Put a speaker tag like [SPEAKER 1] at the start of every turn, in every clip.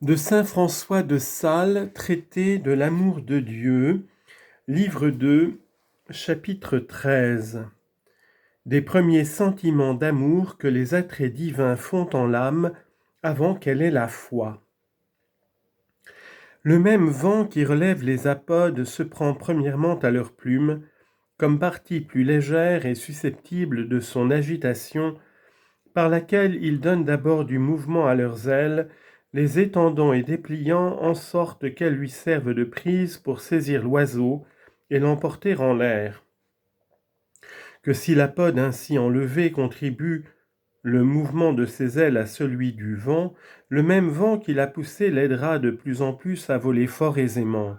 [SPEAKER 1] De saint François de Sales, traité de l'amour de Dieu, livre 2, chapitre 13. Des premiers sentiments d'amour que les attraits divins font en l'âme avant qu'elle ait la foi. Le même vent qui relève les apodes se prend premièrement à leurs plumes, comme partie plus légère et susceptible de son agitation, par laquelle ils donnent d'abord du mouvement à leurs ailes, les étendant et dépliant en sorte qu'elles lui servent de prise pour saisir l'oiseau et l'emporter en l'air. Que si l'apode ainsi enlevé contribue le mouvement de ses ailes à celui du vent, le même vent qui l'a poussé l'aidera de plus en plus à voler fort aisément.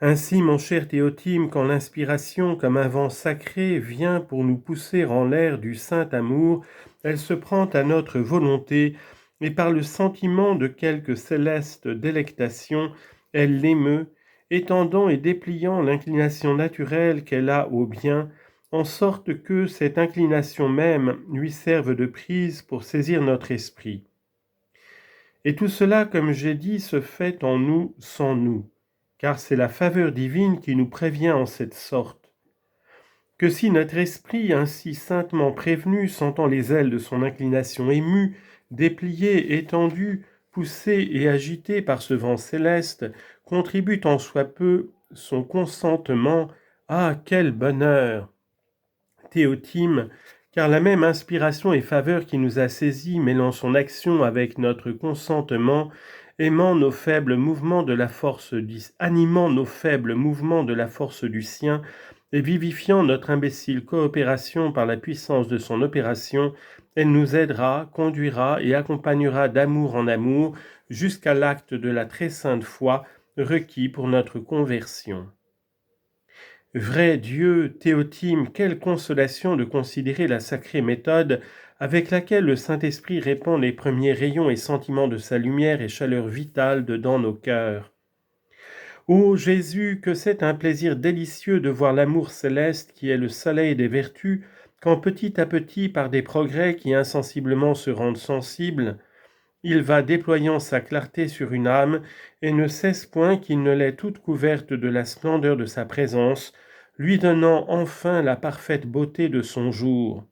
[SPEAKER 1] Ainsi, mon cher Théotime, quand l'inspiration, comme un vent sacré, vient pour nous pousser en l'air du saint amour, elle se prend à notre volonté, et par le sentiment de quelque céleste délectation, elle l'émeut, étendant et dépliant l'inclination naturelle qu'elle a au bien, en sorte que cette inclination même lui serve de prise pour saisir notre esprit. Et tout cela, comme j'ai dit, se fait en nous sans nous, car c'est la faveur divine qui nous prévient en cette sorte. Que si notre esprit, ainsi saintement prévenu, sentant les ailes de son inclination émue, déplié, étendu, poussé et agité par ce vent céleste, contribue tant soit peu son consentement, ah, quel bonheur! Théotime, car la même inspiration et faveur qui nous a saisis, mêlant son action avec notre consentement, animant nos faibles mouvements de la force du sien, et vivifiant notre imbécile coopération par la puissance de son opération, elle nous aidera, conduira et accompagnera d'amour en amour jusqu'à l'acte de la très sainte foi requis pour notre conversion. Vrai Dieu, Théotime, quelle consolation de considérer la sacrée méthode avec laquelle le Saint-Esprit répand les premiers rayons et sentiments de sa lumière et chaleur vitale dedans nos cœurs. Ô Jésus, que c'est un plaisir délicieux de voir l'amour céleste qui est le soleil des vertus, quand petit à petit, par des progrès qui insensiblement se rendent sensibles, il va déployant sa clarté sur une âme, et ne cesse point qu'il ne l'ait toute couverte de la splendeur de sa présence, lui donnant enfin la parfaite beauté de son jour.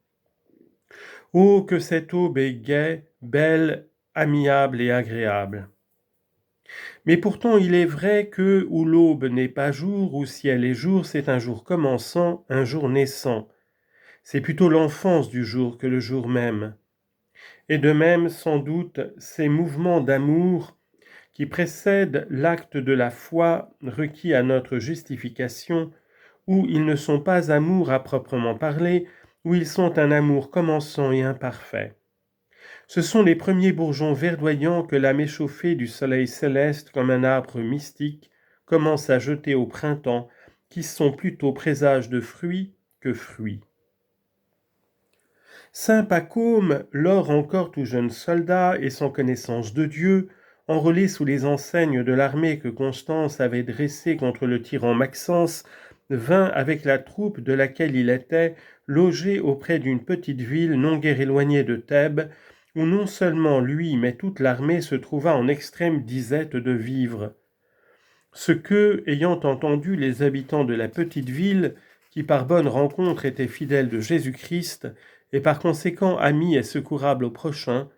[SPEAKER 1] Oh, que cette aube est gaie, belle, amiable et agréable. Mais pourtant il est vrai que, où l'aube n'est pas jour, où ciel est jour, c'est un jour commençant, un jour naissant. C'est plutôt l'enfance du jour que le jour même. Et de même, sans doute, ces mouvements d'amour qui précèdent l'acte de la foi requis à notre justification, où ils ne sont pas amour à proprement parler, où ils sont un amour commençant et imparfait. Ce sont les premiers bourgeons verdoyants que l'âme échauffée du soleil céleste comme un arbre mystique commence à jeter au printemps, qui sont plutôt présages de fruits que fruits. Saint Pacôme, lors encore tout jeune soldat et sans connaissance de Dieu, enrôlé sous les enseignes de l'armée que Constance avait dressée contre le tyran Maxence, vint avec la troupe de laquelle il était loger auprès d'une petite ville non guère éloignée de Thèbes, où non seulement lui mais toute l'armée se trouva en extrême disette de vivres. Ce que, ayant entendu les habitants de la petite ville, qui par bonne rencontre étaient fidèles de Jésus-Christ, et par conséquent amis et secourables au prochain,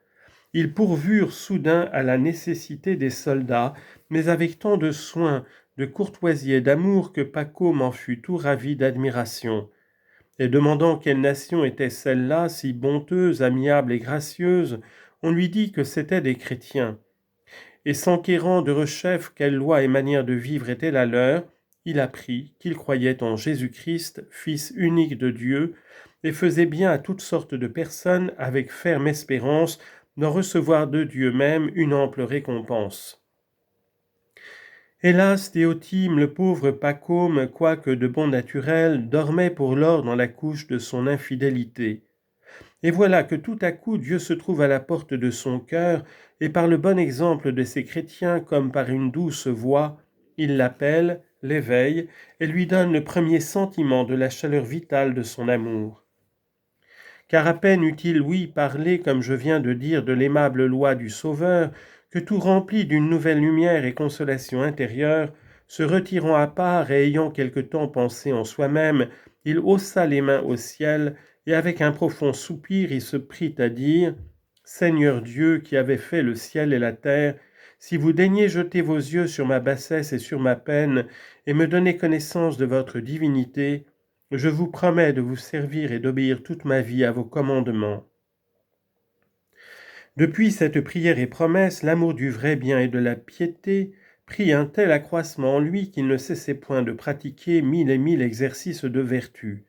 [SPEAKER 1] ils pourvurent soudain à la nécessité des soldats, mais avec tant de soin, de courtoisie et d'amour que Pacôme en fut tout ravi d'admiration. Et demandant quelle nation était celle-là, si bonteuse, amiable et gracieuse, on lui dit que c'étaient des chrétiens. Et s'enquérant de rechef quelle loi et manière de vivre était la leur, il apprit qu'ils croyaient en Jésus-Christ, Fils unique de Dieu, et faisait bien à toutes sortes de personnes avec ferme espérance d'en recevoir de Dieu même une ample récompense. Hélas, Théotime, le pauvre Pacôme, quoique de bon naturel, dormait pour lors dans la couche de son infidélité. Et voilà que tout à coup Dieu se trouve à la porte de son cœur, et par le bon exemple de ses chrétiens, comme par une douce voix, il l'appelle, l'éveille, et lui donne le premier sentiment de la chaleur vitale de son amour. Car à peine eut-il, oui, parlé, comme je viens de dire, de l'aimable loi du Sauveur, que tout rempli d'une nouvelle lumière et consolation intérieure, se retirant à part et ayant quelque temps pensé en soi-même, il haussa les mains au ciel, et avec un profond soupir il se prit à dire « Seigneur Dieu qui avez fait le ciel et la terre, si vous daignez jeter vos yeux sur ma bassesse et sur ma peine, et me donner connaissance de votre divinité, je vous promets de vous servir et d'obéir toute ma vie à vos commandements. » Depuis cette prière et promesse, l'amour du vrai bien et de la piété prit un tel accroissement en lui qu'il ne cessait point de pratiquer 1000 et 1000 exercices de vertu.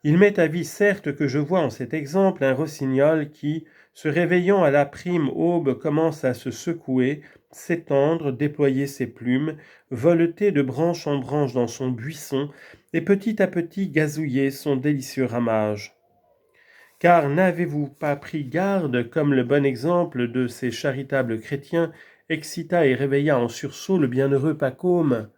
[SPEAKER 1] Il m'est avis certes que je vois en cet exemple un rossignol qui, se réveillant à la prime aube, commence à se secouer, s'étendre, déployer ses plumes, voleter de branche en branche dans son buisson, et petit à petit gazouiller son délicieux ramage. Car n'avez-vous pas pris garde, comme le bon exemple de ces charitables chrétiens excita et réveilla en sursaut le bienheureux Pacôme?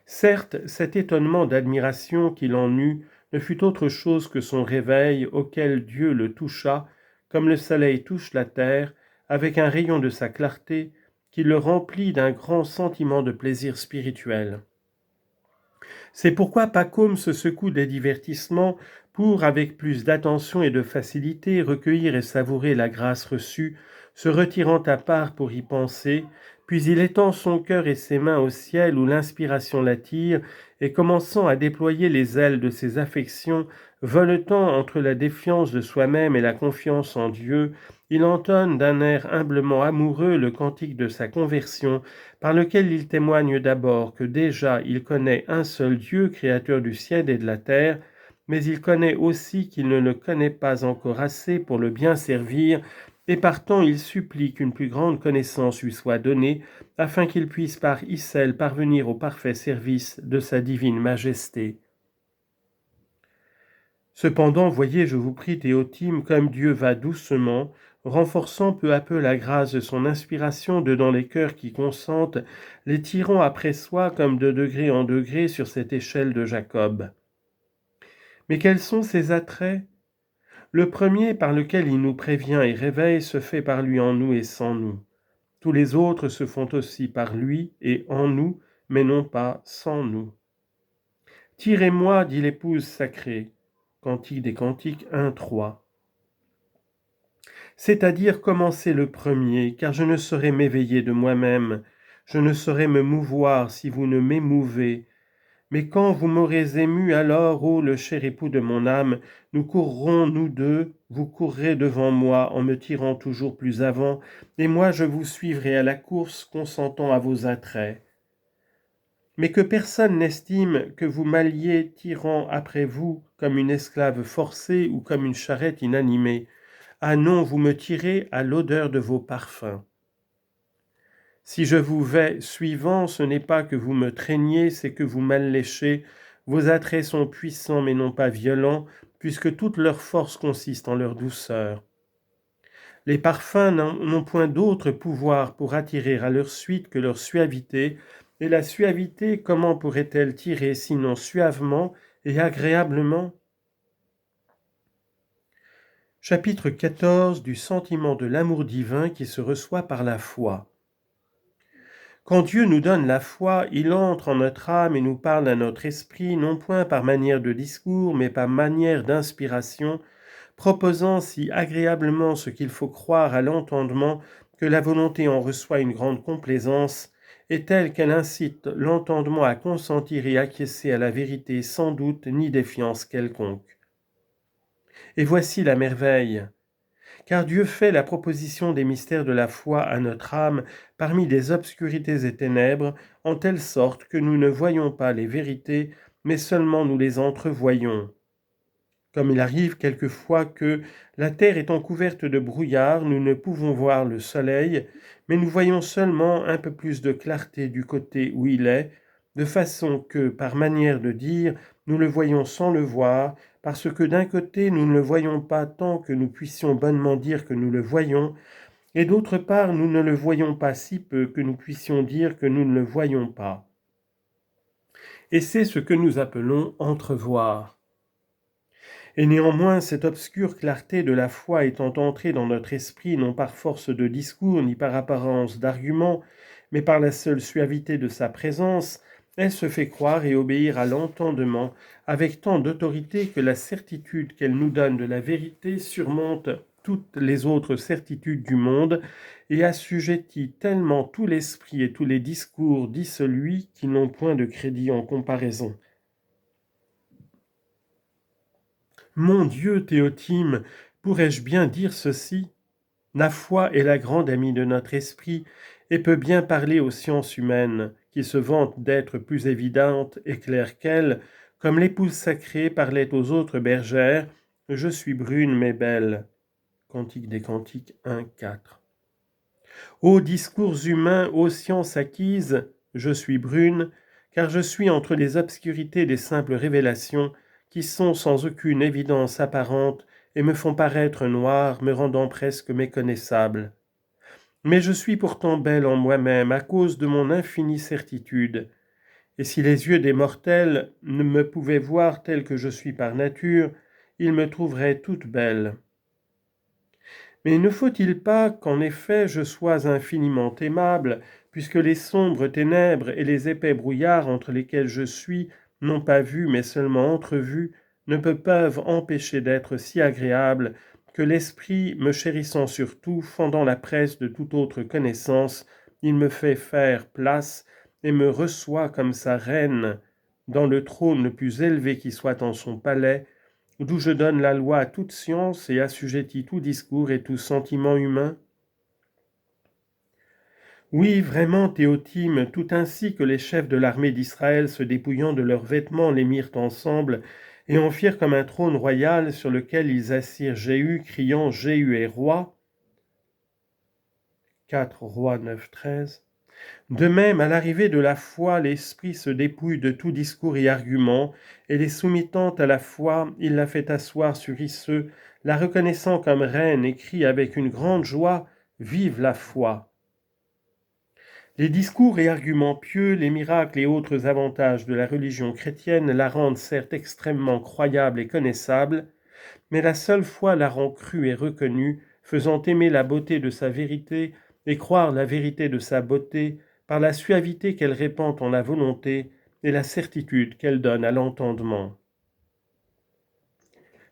[SPEAKER 1] Certes, cet étonnement d'admiration qu'il en eut ne fut autre chose que son réveil auquel Dieu le toucha, comme le soleil touche la terre, avec un rayon de sa clarté qui le remplit d'un grand sentiment de plaisir spirituel. C'est pourquoi Pacôme se secoue des divertissements pour, avec plus d'attention et de facilité, recueillir et savourer la grâce reçue, se retirant à part pour y penser, puis il étend son cœur et ses mains au ciel où l'inspiration l'attire, et commençant à déployer les ailes de ses affections, voletant entre la défiance de soi-même et la confiance en Dieu, il entonne d'un air humblement amoureux le cantique de sa conversion, par lequel il témoigne d'abord que déjà il connaît un seul Dieu, créateur du ciel et de la terre, mais il connaît aussi qu'il ne le connaît pas encore assez pour le bien servir, et partant il supplie qu'une plus grande connaissance lui soit donnée, afin qu'il puisse par icelle parvenir au parfait service de sa divine majesté. Cependant, voyez, je vous prie, Théotime, comme Dieu va doucement, renforçant peu à peu la grâce de son inspiration dedans les cœurs qui consentent, les tirant après soi comme de degré en degré sur cette échelle de Jacob. Mais quels sont ses attraits? Le premier par lequel il nous prévient et réveille se fait par lui en nous et sans nous. Tous les autres se font aussi par lui et en nous, mais non pas sans nous. Tirez-moi, dit l'épouse sacrée. Cantique des Cantiques 1-3. C'est-à-dire commencer le premier, car je ne saurais m'éveiller de moi-même, je ne saurais me mouvoir si vous ne m'émouvez. Mais quand vous m'aurez ému, alors, ô le cher époux de mon âme, nous courrons, nous deux, vous courrez devant moi en me tirant toujours plus avant, et moi je vous suivrai à la course, consentant à vos attraits. Mais que personne n'estime que vous m'alliez tirant après vous comme une esclave forcée ou comme une charrette inanimée. Ah non, vous me tirez à l'odeur de vos parfums. Si je vous vais suivant, ce n'est pas que vous me traîniez, c'est que vous m'alléchez. Vos attraits sont puissants mais non pas violents, puisque toute leur force consiste en leur douceur. Les parfums n'ont point d'autre pouvoir pour attirer à leur suite que leur suavité, et la suavité, comment pourrait-elle tirer sinon suavement et agréablement? Chapitre 14 du sentiment de l'amour divin qui se reçoit par la foi. Quand Dieu nous donne la foi, il entre en notre âme et nous parle à notre esprit, non point par manière de discours, mais par manière d'inspiration, proposant si agréablement ce qu'il faut croire à l'entendement que la volonté en reçoit une grande complaisance, et telle qu'elle incite l'entendement à consentir et acquiescer à la vérité sans doute ni défiance quelconque. Et voici la merveille. Car Dieu fait la proposition des mystères de la foi à notre âme parmi des obscurités et ténèbres, en telle sorte que nous ne voyons pas les vérités, mais seulement nous les entrevoyons. Comme il arrive quelquefois que, la terre étant couverte de brouillard, nous ne pouvons voir le soleil, mais nous voyons seulement un peu plus de clarté du côté où il est, de façon que, par manière de dire, nous le voyons sans le voir, parce que d'un côté nous ne le voyons pas tant que nous puissions bonnement dire que nous le voyons, et d'autre part nous ne le voyons pas si peu que nous puissions dire que nous ne le voyons pas. Et c'est ce que nous appelons entrevoir. Et néanmoins, cette obscure clarté de la foi étant entrée dans notre esprit, non par force de discours, ni par apparence d'arguments, mais par la seule suavité de sa présence, elle se fait croire et obéir à l'entendement avec tant d'autorité que la certitude qu'elle nous donne de la vérité surmonte toutes les autres certitudes du monde et assujettit tellement tout l'esprit et tous les discours dissolus qui n'ont point de crédit en comparaison. Mon Dieu, Théotime, pourrais-je bien dire ceci? La foi est la grande amie de notre esprit et peut bien parler aux sciences humaines, qui se vantent d'être plus évidentes et claires qu'elle, comme l'épouse sacrée parlait aux autres bergères, « Je suis brune mais belle ». Cantique des Cantiques 1,4. Ô discours humains, ô sciences acquises, je suis brune, car je suis entre les obscurités des simples révélations, qui sont sans aucune évidence apparente et me font paraître noire, me rendant presque méconnaissable. Mais je suis pourtant belle en moi-même à cause de mon infinie certitude, et si les yeux des mortels ne me pouvaient voir telle que je suis par nature, ils me trouveraient toute belle. Mais ne faut-il pas qu'en effet je sois infiniment aimable, puisque les sombres ténèbres et les épais brouillards entre lesquels je suis, non pas vus mais seulement entrevus, ne peuvent empêcher d'être si agréables que l'esprit, me chérissant surtout, fendant la presse de toute autre connaissance, il me fait faire place et me reçoit comme sa reine, dans le trône le plus élevé qui soit en son palais, d'où je donne la loi à toute science et assujettis tout discours et tout sentiment humain? Oui, vraiment, Théotime, tout ainsi que les chefs de l'armée d'Israël, se dépouillant de leurs vêtements, les mirent ensemble et en firent comme un trône royal sur lequel ils assirent Jéhu, criant « Jéhu est roi ». 4 Rois 9, 13. De même, à l'arrivée de la foi, l'esprit se dépouille de tout discours et argument, et les soumettant à la foi, il la fait asseoir sur Isseux, la reconnaissant comme reine, et crie avec une grande joie « Vive la foi !» Les discours et arguments pieux, les miracles et autres avantages de la religion chrétienne la rendent certes extrêmement croyable et connaissable, mais la seule foi la rend crue et reconnue, faisant aimer la beauté de sa vérité et croire la vérité de sa beauté par la suavité qu'elle répand en la volonté et la certitude qu'elle donne à l'entendement.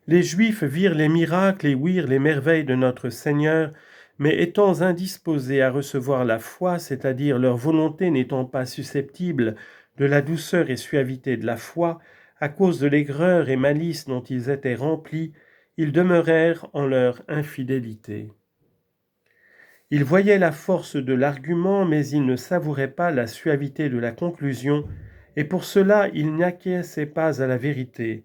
[SPEAKER 1] Les Juifs virent les miracles et ouïrent les merveilles de notre Seigneur, mais étant indisposés à recevoir la foi, c'est-à-dire leur volonté n'étant pas susceptible de la douceur et suavité de la foi, à cause de l'aigreur et malice dont ils étaient remplis, ils demeurèrent en leur infidélité. Ils voyaient la force de l'argument, mais ils ne savouraient pas la suavité de la conclusion, et pour cela ils n'acquiesçaient pas à la vérité.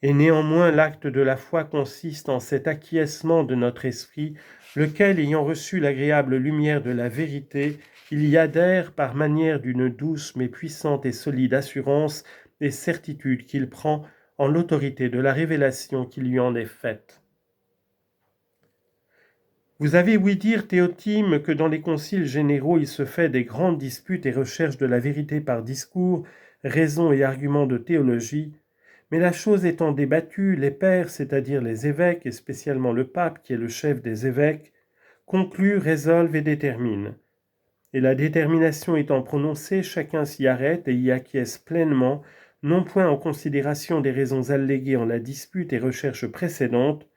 [SPEAKER 1] Et néanmoins l'acte de la foi consiste en cet acquiescement de notre esprit, lequel, ayant reçu l'agréable lumière de la vérité, il y adhère par manière d'une douce mais puissante et solide assurance et certitude qu'il prend en l'autorité de la révélation qui lui en est faite. Vous avez ouï dire, Théotime, que dans les conciles généraux il se fait des grandes disputes et recherches de la vérité par discours, raisons et arguments de théologie, mais la chose étant débattue, les pairs, c'est-à-dire les évêques, et spécialement le pape qui est le chef des évêques, concluent, résolvent et déterminent. Et la détermination étant prononcée, chacun s'y arrête et y acquiesce pleinement, non point en considération des raisons alléguées en la dispute et recherche précédente,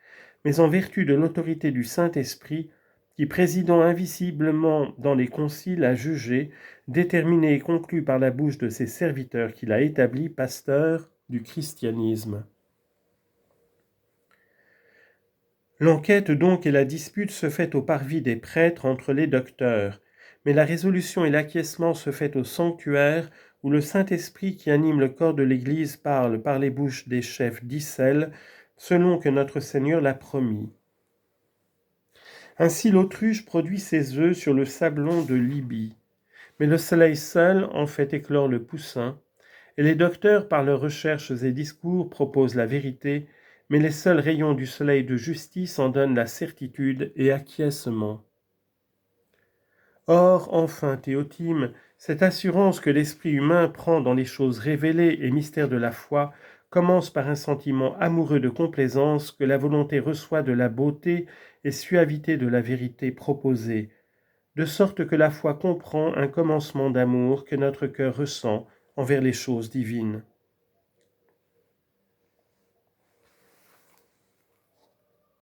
[SPEAKER 1] mais en vertu de l'autorité du Saint-Esprit, qui, présidant invisiblement dans les conciles, a jugé, déterminé et conclu par la bouche de ses serviteurs qu'il a établis pasteurs du christianisme. L'enquête donc et la dispute se fait au parvis des prêtres entre les docteurs, mais la résolution et l'acquiescement se fait au sanctuaire où le Saint-Esprit qui anime le corps de l'Église parle par les bouches des chefs d'Israël, selon que notre Seigneur l'a promis. Ainsi l'autruche produit ses œufs sur le sablon de Libye, mais le soleil seul en fait éclore le poussin, et les docteurs par leurs recherches et discours proposent la vérité, mais les seuls rayons du soleil de justice en donnent la certitude et acquiescement. Or, enfin, Théotime, cette assurance que l'esprit humain prend dans les choses révélées et mystères de la foi commence par un sentiment amoureux de complaisance que la volonté reçoit de la beauté et suavité de la vérité proposée, de sorte que la foi comprend un commencement d'amour que notre cœur ressent envers les choses divines.